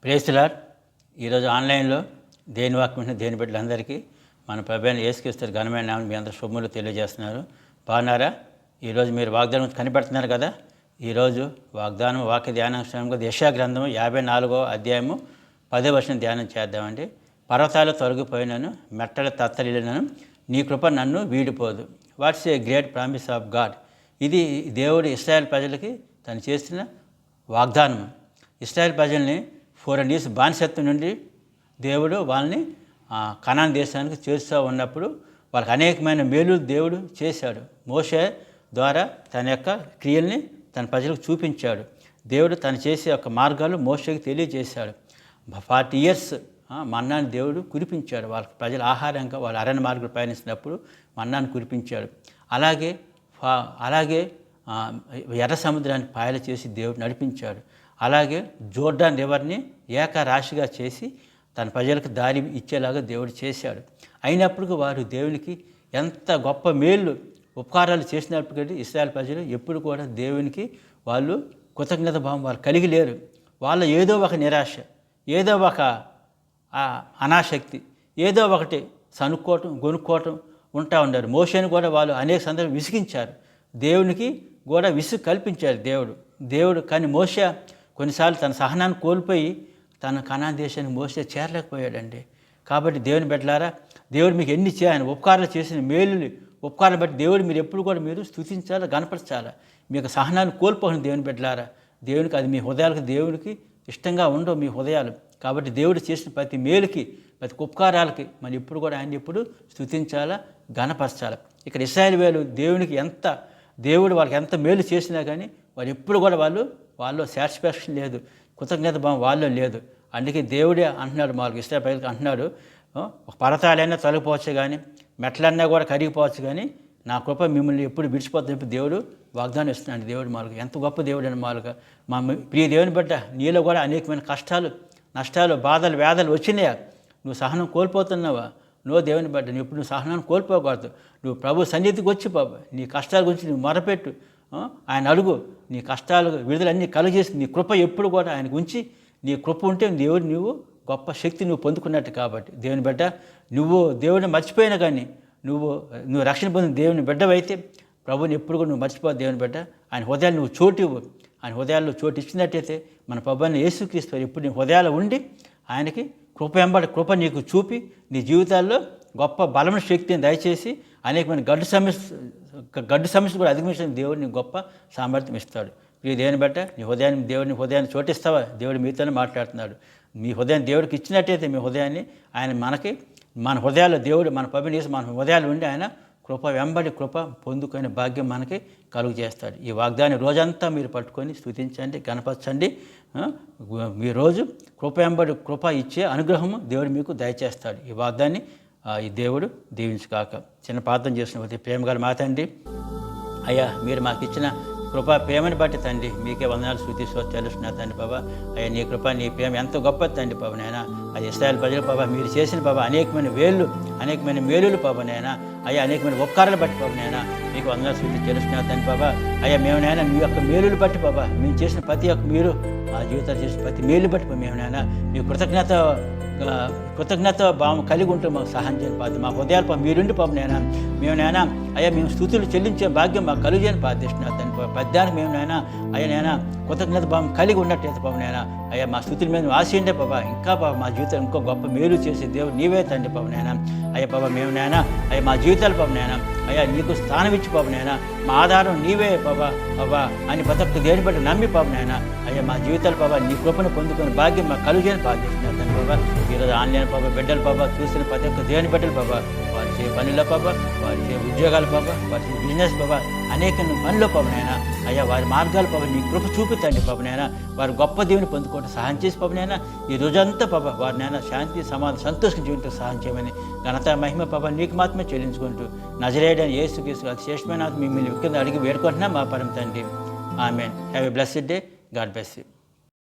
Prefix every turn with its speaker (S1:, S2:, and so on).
S1: Praise the lord. ఈరోజు ఆన్లైన్లో దేని వాక్యం దేని బిడ్డలందరికీ మన ప్రభువైన యేసుక్రీస్తు ఘనమైన నామమున మీ అందరి శుభములు తెలియజేస్తున్నారు. బాగున్నారా? ఈరోజు మీరు వాగ్దానం కనిపెడుతున్నారు కదా. ఈరోజు వాగ్దానం వాక్య ధ్యానాంశంగా యెషయా గ్రంథము 54వ అధ్యాయము 10వ వచనం ధ్యానం చేద్దామండి. పర్వతాలు తొలగిపోయినను, మెట్టలు తత్తరిల్లినను, నీ కృప నన్ను వీడిపోదు. What's a great promise of God. ఇది దేవుడు ఇశ్రాయేల్ ప్రజలకి తను చేసిన వాగ్దానం. ఇశ్రాయేల్ ప్రజల్ని 400 years బానిసత్వం నుండి దేవుడు వాళ్ళని కనాన్ దేశానికి చేస్తూ ఉన్నప్పుడు వాళ్ళకి అనేకమైన మేలు దేవుడు చేశాడు. మోషే ద్వారా తన యొక్క క్రియల్ని తన ప్రజలకు చూపించాడు. దేవుడు తను చేసే యొక్క మార్గాలు మోషేకి తెలియజేశాడు. 40 years మన్నాన్ని దేవుడు కురిపించాడు. వాళ్ళకి ప్రజలు ఆహారంగా వాళ్ళు అరణ్య మార్గం పయనిస్తున్నప్పుడు మన్నాన్ని కురిపించాడు. అలాగే ఎర్ర సముద్రాన్ని పాయలు చేసి దేవుడు నడిపించాడు. అలాగే జోర్డాన్ రివర్ని ఏకరాశిగా చేసి తన ప్రజలకు దారి ఇచ్చేలాగా దేవుడు చేశాడు. అయినప్పుడు వారు దేవునికి ఎంత గొప్ప మేళ్ళు ఉపకారాలు చేసినప్పటికీ ఇశ్రాయేల్ ప్రజలు ఎప్పుడు కూడా దేవునికి వాళ్ళు కృతజ్ఞత భావం వాళ్ళు కలిగి లేరు. వాళ్ళ ఏదో ఒక నిరాశ, ఏదో ఒక అనాసక్తి, ఏదో ఒకటి కొనుక్కోవటం ఉంటా ఉన్నారు. మోషేని కూడా వాళ్ళు అనేక సందర్భాలు విసిగించారు. దేవునికి కూడా విసుగు కల్పించారు దేవుడు. కానీ మోషే కొన్నిసార్లు తన సహనాన్ని కోల్పోయి తన కనాన్ దేశానికి మోసే చేరలేకపోయాడండి. కాబట్టి దేవుని బిడ్డలారా, దేవుడు మీకు ఎన్ని ఆయన ఉపకారాలు చేసిన మేలు ఉపకారం బట్టి దేవుడు మీరు ఎప్పుడు కూడా మీరు స్తుతించాలా, గణపరచాలా. మీకు సహనాన్ని కోల్పోకండి దేవుని బిడ్డలారా. దేవునికి అది మీ హృదయాలకు దేవునికి ఇష్టంగా ఉండవు మీ హృదయాలు. కాబట్టి దేవుడు చేసిన ప్రతి మేలుకి, ప్రతి ఉపకారాలకి మనం ఎప్పుడు కూడా ఆయన ఎప్పుడు స్తుతించాలా, గణపరచాలా. ఇక్కడ ఇశ్రాయేలు దేవుడు వాళ్ళకి ఎంత మేలు చేసినా కానీ వారు ఎప్పుడు కూడా వాళ్ళు సాటిస్ఫాక్షన్ లేదు, కృతజ్ఞత భావం వాళ్ళలో లేదు. అందుకే దేవుడే అంటున్నాడు, మాకు ఇశ్రాయేలు ప్రజలకు అంటున్నాడు, పర్వతాలైనా తొలగిపోవచ్చు కానీ, మెట్లన్నా కూడా కరిగిపోవచ్చు కానీ నా కృప మిమ్మల్ని ఎప్పుడు విడిచిపోతుంది చెప్పి దేవుడు వాగ్దానం ఇస్తున్నాడు. దేవుడు మాకు ఎంత గొప్ప దేవుడు అని మాలుగా మా ప్రియ దేవుని బట్ట నీలో కూడా అనేకమైన కష్టాలు, నష్టాలు, బాధలు, వేదలు వచ్చినాయా? నువ్వు సహనం కోల్పోతున్నావా? దేవుని బట్ట నువ్వు సహనాన్ని కోల్పోకూడదు. నువ్వు ప్రభు సన్నిధికి వచ్చి నీ కష్టాల గురించి నువ్వు మొరపెట్టు, ఆయన అడుగు. నీ కష్టాలు విడుదలన్నీ కలుగజేసి నీ కృప ఎప్పుడు కూడా ఆయనకు ఉంచి, నీ కృప ఉంటే నువ్వు గొప్ప శక్తి నువ్వు పొందుకున్నట్టు. కాబట్టి దేవుని బిడ్డ, నువ్వు దేవుడిని మర్చిపోయినా కానీ నువ్వు రక్షణ పొందిన దేవుని బిడ్డవైతే ప్రభుని ఎప్పుడు కూడా నువ్వు మర్చిపోవు. దేవుని బిడ్డ ఆయన హృదయాలు నువ్వు చోటు ఇవ్వు. ఆయన హృదయాల్లో చోటు ఇచ్చినట్టయితే మన ప్రభువైన యేసుక్రీస్తు ఎప్పుడు నీ హృదయాలు ఉండి ఆయనకి కృప నీకు చూపి నీ జీవితాల్లో గొప్ప బలమైన శక్తిని దయచేసి అనేకమైన గడ్డు సమస్య కూడా అధిగమించిన దేవుడు నీకు గొప్ప సామర్థ్యం ఇస్తాడు. ఈ దేవుని బట్ట దేవుని హృదయాన్ని చోటిస్తావా? దేవుడు మీతోనే మాట్లాడుతున్నాడు. మీ హృదయాన్ని దేవుడికి ఇచ్చినట్టయితే మీ హృదయాన్ని ఆయన మన హృదయాల్లో దేవుడు మన ప్రభుని మన హృదయాలు ఉండి ఆయన కృప పొందుకునే భాగ్యం మనకి కలుగు చేస్తాడు. ఈ వాగ్దాన్ని రోజంతా మీరు పట్టుకొని స్తుతించండి, గణపరచండి. ఈ రోజు కృప ఇచ్చే అనుగ్రహము దేవుడు మీకు దయచేస్తాడు. ఈ వాగ్దాన్ని ఈ దేవుడు దీవించుగాక. చిన్న ప్రార్థన చేసిన ప్రేమగల మా తండ్రి, అయ్యా మీరు మాకు ఇచ్చిన ప్రేమని బట్టి తండ్రి మీకే వందనాలు తెలుస్తున్నా తండ్రి బాబా. అయ్యా నీ కృప, నీ ప్రేమ ఎంతో గొప్పది తండ్రి బాబు నాయన. అది ఇశ్రాయేలు ప్రజలు బాబా మీరు చేసిన అనేకమైన మేలులు నాయనా. అయ్యా అనేకమైన ఉపకారాలు బట్టి నాయన మీకు వందనాలు తెలుస్తున్నా తండ్రి బాబా. అయ్యా మేము నాయన మీ యొక్క మేలులు బట్టి మేము చేసిన ప్రతి ఒక్క మీరు మా జీవితాలు చేసిన ప్రతి మేలు బట్టి మేము నాయన మీ కృతజ్ఞత భావం కలిగి ఉంటూ మాకు సహాయం చేయండి. మా హృదయాలు మీరుండి నాయన మేము నాయన అయ్యా మేము స్తుతులు చెల్లించే భాగ్యం మాకు కలుగని ప్రార్థిస్తున్నాను తండ్రి. పద్యానికి మేము నాయన అయ్యా కృతజ్ఞత భావం కలిగి ఉన్నట్టయితే నాయన అయ్యా మా స్తుతుల మీద ఆశయండే ఇంకా మా జీవితం ఇంకో గొప్ప మేలు చేసే దేవుడు నీవే తండ్రి నాయన. అయ్యా మేము నాయన అయ్యా మా జీవితాలు నాయన అయ్యా నీకు స్థానం ఇచ్చి నాయన మా ఆధారం నీవే అని ప్రతి ఒక్క దేవుని బట్టి నమ్మి నాయన అయ్యా మా జీవితాలు నీ కృపను పొందుకునే భాగ్యం మాకు కలుగని ప్రార్థిస్తున్నాను తండ్రి. ఈరోజు ఆన్లైన్ బిడ్డలు చూసిన ప్రతి ఒక్క దేవుని బిడ్డలు వారి చే పనుల వారి చే ఉద్యోగాలు వారి చే బిజినెస్ అనేక పనులు నాయన అయ్యా వారి మార్గాలు నీ కృప చూపితండి నాయన. వారు గొప్ప దేవుని పొందుకోవడం సహాయం చేసి నాయన ఈ రోజంతా వారి నాయన శాంతి, సమాధానం, సంతోషం జీవితం సహాయం చేయమని ఘనత, మహిమ నీకు మాత్రమే చెల్లించుకుంటూ నజరేయుడైన యేసుక్రీస్తు అతి శ్రేష్టమైన మిమ్మల్ని విక్కింద అడిగి వేడుకుంటున్నా మా పరమ తండ్రి. Amen. Have a blessed day. God bless you.